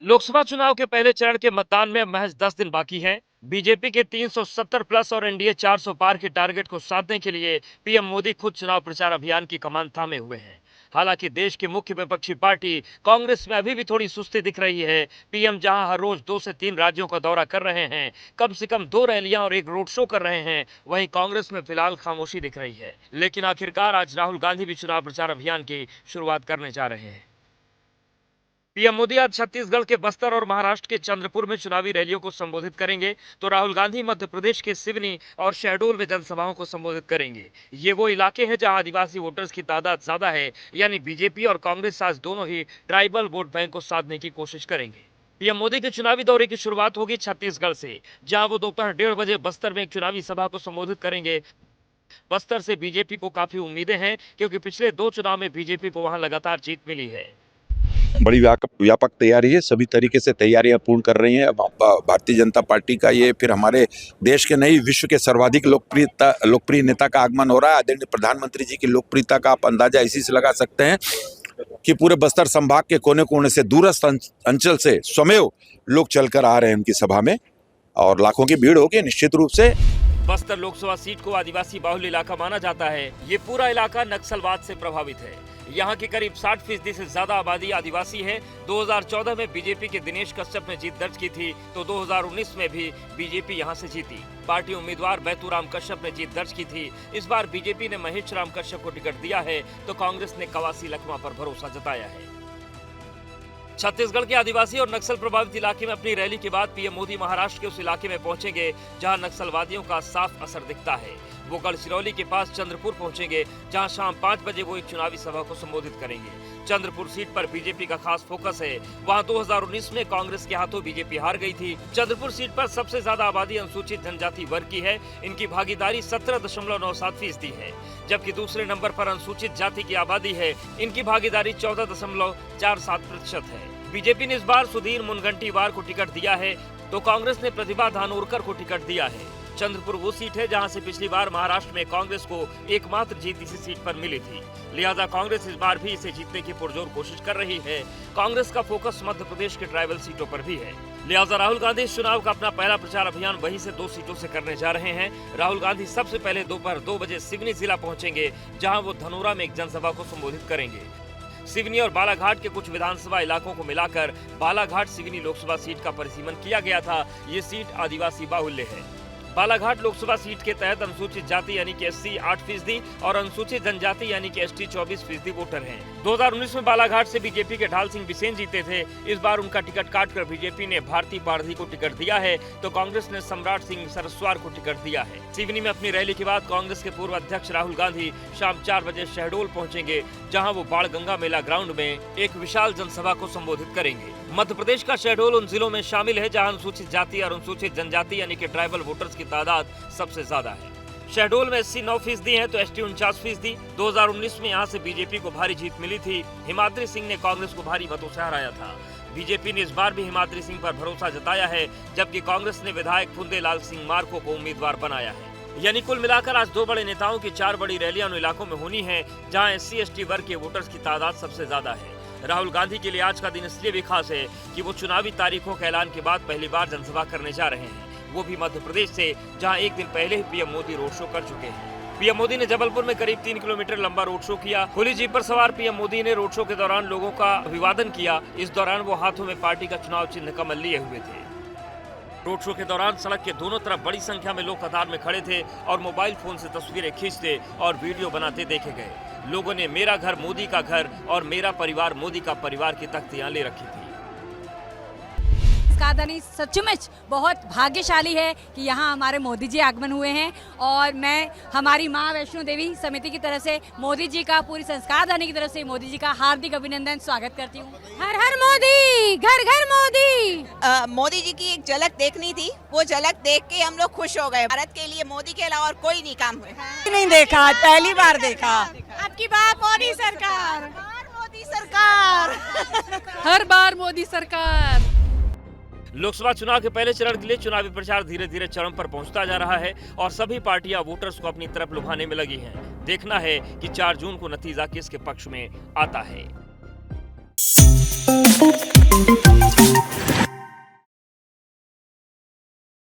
लोकसभा चुनाव के पहले चरण के मतदान में महज 10 दिन बाकी हैं। बीजेपी के 370 प्लस और एनडीए 400 पार के टारगेट को साधने के लिए पीएम मोदी खुद चुनाव प्रचार अभियान की कमान थामे हुए हैं। हालांकि देश की मुख्य विपक्षी पार्टी कांग्रेस में अभी भी थोड़ी सुस्ती दिख रही है। पीएम जहां हर रोज 2 से 3 राज्यों का दौरा कर रहे हैं, कम से कम 2 रैलियां और एक रोड शो कर रहे हैं, वहीं कांग्रेस में फिलहाल खामोशी दिख रही है। लेकिन आखिरकार आज राहुल गांधी भी चुनाव प्रचार अभियान की शुरुआत करने जा रहे हैं। पीएम मोदी आज छत्तीसगढ़ के बस्तर और महाराष्ट्र के चंद्रपुर में चुनावी रैलियों को संबोधित करेंगे, तो राहुल गांधी मध्य प्रदेश के सिवनी और शहडोल में जनसभाओं को संबोधित करेंगे। ये वो इलाके हैं जहां आदिवासी वोटर्स की तादाद ज्यादा है, यानी बीजेपी और कांग्रेस आज दोनों ही ट्राइबल वोट बैंक को साधने की कोशिश करेंगे। पीएम मोदी के चुनावी दौरे की शुरुआत होगी छत्तीसगढ़ से, जहां वो दोपहर 1:30 बजे बस्तर में एक चुनावी सभा को संबोधित करेंगे। बस्तर से बीजेपी को काफी उम्मीदें हैं, क्योंकि पिछले 2 चुनाव में बीजेपी को वहां लगातार जीत मिली है। बड़ी व्यापक तैयारी है, सभी तरीके से तैयारियां पूर्ण कर रही हैं। भारतीय जनता पार्टी का ये फिर हमारे देश के नहीं विश्व के सर्वाधिक लोकप्रिय नेता का आगमन हो रहा है। आदरणीय प्रधानमंत्री जी की लोकप्रियता का आप अंदाजा इसी से लगा सकते हैं कि पूरे बस्तर संभाग के कोने कोने से, दूरस्थ अंचल से स्वमेव लोग चलकर आ रहे हैं उनकी सभा में, और लाखों की भीड़ होगी निश्चित रूप से। बस्तर लोकसभा सीट को आदिवासी बाहुल्य इलाका माना जाता है। ये पूरा इलाका नक्सलवाद से प्रभावित है। यहाँ की करीब 60% से ज्यादा आबादी आदिवासी है। 2014 में बीजेपी के दिनेश कश्यप ने जीत दर्ज की थी, तो 2019 में भी बीजेपी यहाँ से जीती। पार्टी उम्मीदवार बैतूराम कश्यप ने जीत दर्ज की थी। इस बार बीजेपी ने महेश राम कश्यप को टिकट दिया है, तो कांग्रेस ने कवासी लखमा पर भरोसा जताया है। छत्तीसगढ़ के आदिवासी और नक्सल प्रभावित इलाके में अपनी रैली के बाद पीएम मोदी महाराष्ट्र के उस इलाके में पहुंचेंगे जहां नक्सलवादियों का साफ असर दिखता है। वो गढ़चिरौली के पास चंद्रपुर पहुंचेंगे, जहां शाम 5 बजे वो एक चुनावी सभा को संबोधित करेंगे। चंद्रपुर सीट पर बीजेपी का खास फोकस है। वहां 2019 में कांग्रेस के हाथों बीजेपी हार गई थी। चंद्रपुर सीट पर सबसे ज्यादा आबादी अनुसूचित जनजाति वर्ग की है। इनकी भागीदारी 17.97% है, जबकि दूसरे नंबर पर अनुसूचित जाति की आबादी है। इनकी भागीदारी 14.47% है। बीजेपी ने इस बार सुधीर मुनगंटीवार को टिकट दिया है, तो कांग्रेस ने प्रतिभा धानोरकर को टिकट दिया है। चंद्रपुर वो सीट है जहां से पिछली बार महाराष्ट्र में कांग्रेस को एकमात्र जीत इसी सीट पर मिली थी। लिहाजा कांग्रेस इस बार भी इसे जीतने की पुरजोर कोशिश कर रही है। कांग्रेस का फोकस मध्य प्रदेश के ट्राइबल सीटों पर भी है। लिहाजा राहुल गांधी इस चुनाव का अपना पहला प्रचार अभियान वहीं से 2 सीटों से करने जा रहे हैं। राहुल गांधी सबसे पहले दोपहर 2 बजे सिवनी जिला पहुंचेंगे, जहाँ वो धनोरा में एक जनसभा को संबोधित करेंगे। सिवनी और बालाघाट के कुछ विधानसभा इलाकों को मिलाकर बालाघाट सिवनी लोकसभा सीट का परिसीमन किया गया था। ये सीट आदिवासी बाहुल्य है। बालाघाट लोकसभा सीट के तहत अनुसूचित जाति यानी कि एससी 8% और अनुसूचित जनजाति यानी कि एसटी 24% वोटर हैं। 2019 में बालाघाट से बीजेपी के ढाल सिंह बिसेन जीते थे। इस बार उनका टिकट काटकर बीजेपी ने भारती पारधी को टिकट दिया है, तो कांग्रेस ने सम्राट सिंह सरस्वार को टिकट दिया है। सिवनी में अपनी रैली के बाद कांग्रेस के पूर्व अध्यक्ष राहुल गांधी शाम 4 बजे शहडोल पहुंचेंगे, जहां वो बाणगंगा मेला ग्राउंड में एक विशाल जनसभा को संबोधित करेंगे। मध्य प्रदेश का शहडोल उन जिलों में शामिल है जहां अनुसूचित जाति और अनुसूचित जनजाति यानी कि ट्राइबल वोटर्स की तादाद सबसे ज्यादा है। शहडोल में एससी 9% है, तो एसटी 49%। 2019 में यहां से बीजेपी को भारी जीत मिली थी। हिमाद्री सिंह ने कांग्रेस को भारी मतों से हराया था। बीजेपी ने इस बार भी हिमाद्री सिंह पर भरोसा जताया है, जबकि कांग्रेस ने विधायक फुंदेलाल सिंह मार्को को उम्मीदवार बनाया है। यानी कुल मिलाकर आज 2 बड़े नेताओं की 4 बड़ी रैलियां उन इलाकों में होनी है जहां एससी एसटी वर्ग के वोटर्स की तादाद सबसे ज्यादा है। राहुल गांधी के लिए आज का दिन इसलिए भी खास है कि वो चुनावी तारीखों के ऐलान के बाद पहली बार जनसभा करने जा रहे हैं, वो भी मध्य प्रदेश से, जहां एक दिन पहले ही पीएम मोदी रोड शो कर चुके हैं। पीएम मोदी ने जबलपुर में करीब 3 किलोमीटर लंबा रोड शो किया। खुली जीप पर सवार पीएम मोदी ने रोड शो के दौरान लोगों का अभिवादन किया। इस दौरान वो हाथों में पार्टी का चुनाव चिन्ह कमल लिए हुए थे। रोड शो के दौरान सड़क के दोनों तरफ बड़ी संख्या में लोग कतार में खड़े थे और मोबाइल फोन से तस्वीरें खींचते और वीडियो बनाते देखे गए। लोगों ने मेरा घर मोदी का घर और मेरा परिवार मोदी का परिवार की तख्तियां ले रखी थी। कादानी सचमुच बहुत भाग्यशाली है कि यहाँ हमारे मोदी जी आगमन हुए हैं, और मैं हमारी माँ वैष्णो देवी समिति की तरफ से मोदी जी का, पूरी संस्कार दानी की तरफ से मोदी जी का हार्दिक अभिनंदन स्वागत करती हूँ। हर हर मोदी, घर घर मोदी। मोदी जी की एक झलक देखनी थी, वो झलक देख के हम लोग खुश हो गए। भारत के लिए मोदी के अलावा और कोई नहीं काम हुआ। नहीं देखा, पहली बार देखा। आपकी बात मोदी सरकार, मोदी सरकार, हर बार मोदी सरकार। लोकसभा चुनाव के पहले चरण के लिए चुनावी प्रचार धीरे धीरे चरम पर पहुंचता जा रहा है और सभी पार्टियां वोटर्स को अपनी तरफ लुभाने में लगी हैं। देखना है कि 4 जून को नतीजा किसके पक्ष में आता है।